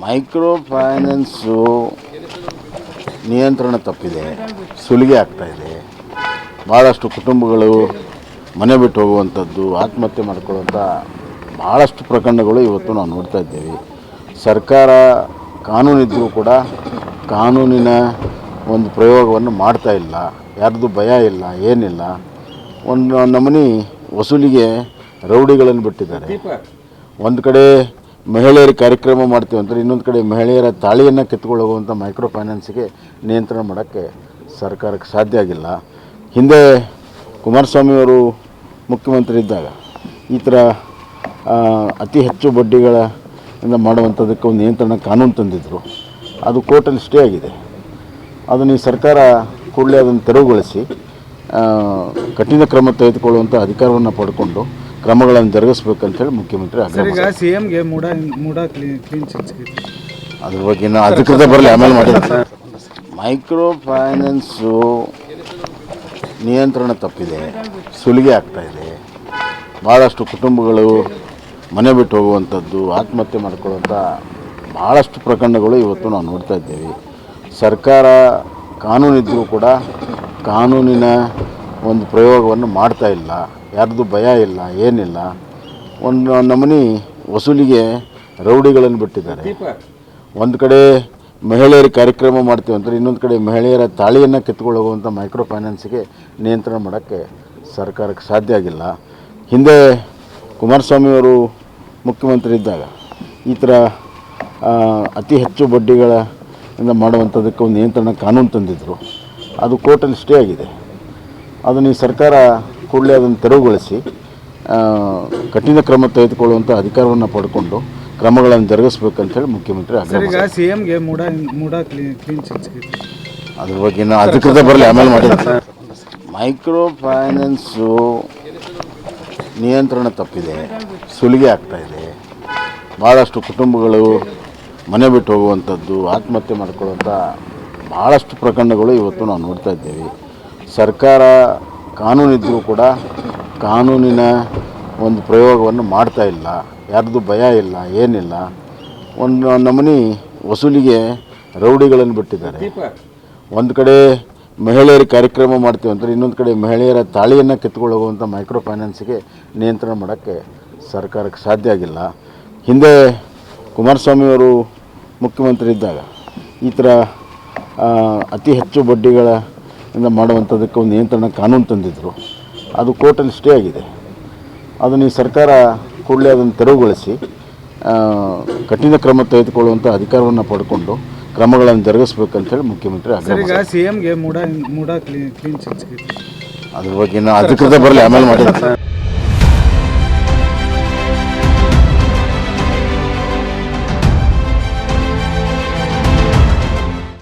Micro finance ನಿಯಂತ್ರಣ ತಪ್ಪಿದೆ, ಸುಲಿಗೆ ಆಗ್ತಾಯಿದೆ. ಭಾಳಷ್ಟು ಕುಟುಂಬಗಳು ಮನೆ ಬಿಟ್ಟು ಹೋಗುವಂಥದ್ದು, ಆತ್ಮಹತ್ಯೆ ಮಾಡ್ಕೊಳ್ಳುವಂಥ ಭಾಳಷ್ಟು ಪ್ರಕರಣಗಳು ಇವತ್ತು ನಾವು ನೋಡ್ತಾ ಇದ್ದೇವೆ. ಸರ್ಕಾರ ಕಾನೂನಿದ್ದರೂ ಕೂಡ ಕಾನೂನಿನ ಒಂದು ಪ್ರಯೋಗವನ್ನು ಮಾಡ್ತಾ ಇಲ್ಲ. ಯಾರ್ದು ಭಯ ಇಲ್ಲ, ಏನಿಲ್ಲ. ಒಂದು ನಮೂನಿ ವಸೂಲಿಗೆ ರೌಡಿಗಳನ್ನು ಬಿಟ್ಟಿದ್ದಾರೆ. ಒಂದು ಕಡೆ ಮಹಿಳೆಯರಿಗೆ ಕಾರ್ಯಕ್ರಮ ಮಾಡ್ತೀವಿ ಅಂತಾರೆ, ಇನ್ನೊಂದು ಕಡೆ ಮಹಿಳೆಯರ ತಾಳಿಯನ್ನು ಕಿತ್ಕೊಂಡು ಹೋಗುವಂಥ ಮೈಕ್ರೋ ಫೈನಾನ್ಸಿಗೆ ನಿಯಂತ್ರಣ ಮಾಡೋಕ್ಕೆ ಸರ್ಕಾರಕ್ಕೆ ಸಾಧ್ಯ ಆಗಿಲ್ಲ. ಹಿಂದೆ ಕುಮಾರಸ್ವಾಮಿಯವರು ಮುಖ್ಯಮಂತ್ರಿ ಇದ್ದಾಗ ಈ ಥರ ಅತಿ ಹೆಚ್ಚು ಬಡ್ಡಿಗಳಿಂದ ಮಾಡುವಂಥದ್ದಕ್ಕೆ ಒಂದು ನಿಯಂತ್ರಣ ಕಾನೂನು ತಂದಿದ್ದರು. ಅದು ಕೋರ್ಟಲ್ಲಿ ಸ್ಟೇ ಆಗಿದೆ. ಅದನ್ನು ಈ ಸರ್ಕಾರ ಕೂಡಲೇ ಅದನ್ನು ತೆರವುಗೊಳಿಸಿ ಕಠಿಣ ಕ್ರಮ ತೆಗೆದುಕೊಳ್ಳುವಂಥ ಅಧಿಕಾರವನ್ನು ಪಡ್ಕೊಂಡು ಕ್ರಮಗಳನ್ನು ಜರುಗಿಸ್ಬೇಕಂತೇಳಿ ಮುಖ್ಯಮಂತ್ರಿ ಆಗ್ರಹ. ಸಿಎಂಗೆ ಕ್ಲೀನ್ ಅದ್ರ ಬಗ್ಗೆ ಇನ್ನೂ ಅಧಿಕೃತ ಬರಲಿ, ಆಮೇಲೆ ಮಾಡಿದ್ದಾರೆ. ಮೈಕ್ರೋ ಫೈನಾನ್ಸು ನಿಯಂತ್ರಣ ತಪ್ಪಿದೆ, ಸುಲಿಗೆ ಆಗ್ತಾಯಿದೆ. ಭಾಳಷ್ಟು ಕುಟುಂಬಗಳು ಮನೆ ಬಿಟ್ಟು ಹೋಗುವಂಥದ್ದು, ಆತ್ಮಹತ್ಯೆ ಮಾಡ್ಕೊಳ್ಳುವಂಥ ಭಾಳಷ್ಟು ಪ್ರಕರಣಗಳು ಇವತ್ತು ನಾವು ನೋಡ್ತಾ ಇದ್ದೇವೆ. ಸರ್ಕಾರ ಕಾನೂನಿದ್ದರೂ ಕೂಡ ಕಾನೂನಿನ ಒಂದು ಪ್ರಯೋಗವನ್ನು ಮಾಡ್ತಾ ಇಲ್ಲ. ಯಾರ್ದು ಭಯ ಇಲ್ಲ, ಏನಿಲ್ಲ. ಒಂದು ನಮೂನಿ ವಸೂಲಿಗೆ ರೌಡಿಗಳನ್ನು ಬಿಟ್ಟಿದ್ದಾರೆ. ಒಂದು ಕಡೆ ಮಹಿಳೆಯರಿಗೆ ಕಾರ್ಯಕ್ರಮ ಮಾಡ್ತೀವಿ ಅಂತಾರೆ, ಇನ್ನೊಂದು ಕಡೆ ಮಹಿಳೆಯರ ತಾಳಿಯನ್ನು ಕಿತ್ಕೊಂಡು ಹೋಗುವಂಥ ಮೈಕ್ರೋ ಫೈನಾನ್ಸಿಗೆ ನಿಯಂತ್ರಣ ಮಾಡೋಕ್ಕೆ ಸರ್ಕಾರಕ್ಕೆ ಸಾಧ್ಯ ಆಗಿಲ್ಲ. ಹಿಂದೆ ಕುಮಾರಸ್ವಾಮಿಯವರು ಮುಖ್ಯಮಂತ್ರಿ ಇದ್ದಾಗ ಈ ಥರ ಅತಿ ಹೆಚ್ಚು ಬಡ್ಡಿಗಳಿಂದ ಮಾಡುವಂಥದ್ದಕ್ಕೆ ಒಂದು ನಿಯಂತ್ರಣ ಕಾನೂನು ತಂದಿದ್ದರು. ಅದು ಕೋರ್ಟಲ್ಲಿ ಸ್ಟೇ ಆಗಿದೆ. ಅದನ್ನು ಈ ಸರ್ಕಾರ ಕೂಡಲೇ ಅದನ್ನು ತೆರವುಗೊಳಿಸಿ ಕಠಿಣ ಕ್ರಮ ತೆಗೆದುಕೊಳ್ಳುವಂಥ ಅಧಿಕಾರವನ್ನು ಪಡ್ಕೊಂಡು ಕ್ರಮಗಳನ್ನು ಜರುಗಿಸ್ಬೇಕಂತೇಳಿ ಮುಖ್ಯಮಂತ್ರಿ ಆಗ್ರಹ. ಸಿಎಂಗೆ ಕ್ಲೀನ್ ಅದ್ರ ಬಗ್ಗೆ ಇನ್ನೂ ಅಧಿಕೃತ ಬರಲಿ, ಆಮೇಲೆ ಮಾಡಿದ್ದಾರೆ. ಮೈಕ್ರೋ ಫೈನಾನ್ಸು ನಿಯಂತ್ರಣ ತಪ್ಪಿದೆ, ಸುಲಿಗೆ ಆಗ್ತಾಯಿದೆ. ಭಾಳಷ್ಟು ಕುಟುಂಬಗಳು ಮನೆ ಬಿಟ್ಟು ಹೋಗುವಂಥದ್ದು, ಆತ್ಮಹತ್ಯೆ ಮಾಡ್ಕೊಳ್ಳುವಂಥ ಭಾಳಷ್ಟು ಪ್ರಕರಣಗಳು ಇವತ್ತು ನಾವು ನೋಡ್ತಾ ಇದ್ದೇವೆ. ಸರ್ಕಾರ ಕಾನೂನಿದ್ದರೂ ಕೂಡ ಕಾನೂನಿನ ಒಂದು ಪ್ರಯೋಗವನ್ನು ಮಾಡ್ತಾ ಇಲ್ಲ. ಯಾರ್ದು ಭಯ ಇಲ್ಲ, ಏನಿಲ್ಲ. ಒಂದು ನಮೂನಿ ವಸೂಲಿಗೆ ರೌಡಿಗಳನ್ನು ಬಿಟ್ಟಿದ್ದಾರೆ. ಒಂದು ಕಡೆ ಮಹಿಳೆಯರಿಗೆ ಕಾರ್ಯಕ್ರಮ ಮಾಡ್ತೀವಿ ಅಂತಾರೆ, ಇನ್ನೊಂದು ಕಡೆ ಮಹಿಳೆಯರ ತಾಳಿಯನ್ನು ಕಿತ್ಕೊಂಡು ಹೋಗುವಂಥ ಮೈಕ್ರೋ ಫೈನಾನ್ಸಿಗೆ ನಿಯಂತ್ರಣ ಮಾಡೋಕ್ಕೆ ಸರ್ಕಾರಕ್ಕೆ ಸಾಧ್ಯ ಆಗಿಲ್ಲ. ಹಿಂದೆ ಕುಮಾರಸ್ವಾಮಿಯವರು ಮುಖ್ಯಮಂತ್ರಿ ಇದ್ದಾಗ ಈ ಥರ ಅತಿ ಹೆಚ್ಚು ಬಡ್ಡಿಗಳಿಂದ ಮಾಡುವಂಥದ್ದಕ್ಕೆ ಒಂದು ನಿಯಂತ್ರಣ ಕಾನೂನು ತಂದಿದ್ದರು. ಅದು ಕೋರ್ಟಲ್ಲಿ ಸ್ಟೇ ಆಗಿದೆ. ಅದನ್ನು ಈ ಸರ್ಕಾರ ಕೂಡಲೇ ಅದನ್ನು ತೆರವುಗೊಳಿಸಿ ಕಠಿಣ ಕ್ರಮ ತೆಗೆದುಕೊಳ್ಳುವಂಥ ಅಧಿಕಾರವನ್ನು ಪಡ್ಕೊಂಡು ಕ್ರಮಗಳನ್ನು ಜರುಗಿಸ್ಬೇಕಂತೇಳಿ ಮುಖ್ಯಮಂತ್ರಿ ಆಗ್ರಹ. ಸಿಎಂಗೆ ಕ್ಲೀನ್ ಅದ್ರ ಬಗ್ಗೆ ಇನ್ನೂ ಅಧಿಕೃತ ಬರಲಿ, ಆಮೇಲೆ ಮಾಡಿದ್ದಾರೆ.